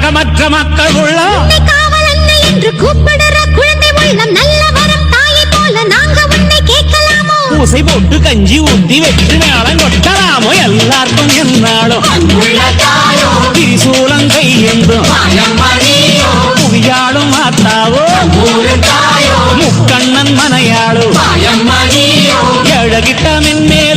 கலக்கமற்ற மக்கள் உள்ளம் காவல் அன்னை என்று கூப்பிடுற குழந்தை உள்ளம் நல்ல வரம் தாயை போல நாங்க உன்னை கேட்கலாமோ பூசை போட்டு கஞ்சி ஊத்தி வெற்றி மேளம் கொட்டலாமோ எல்லாருக்கும் என்னாலும் திரிசூலம் கையெந்தும் புவியாளும் மாத்தாவோ முக்கண்ணன் மனையாளோ எழகிட்ட மென்மேல்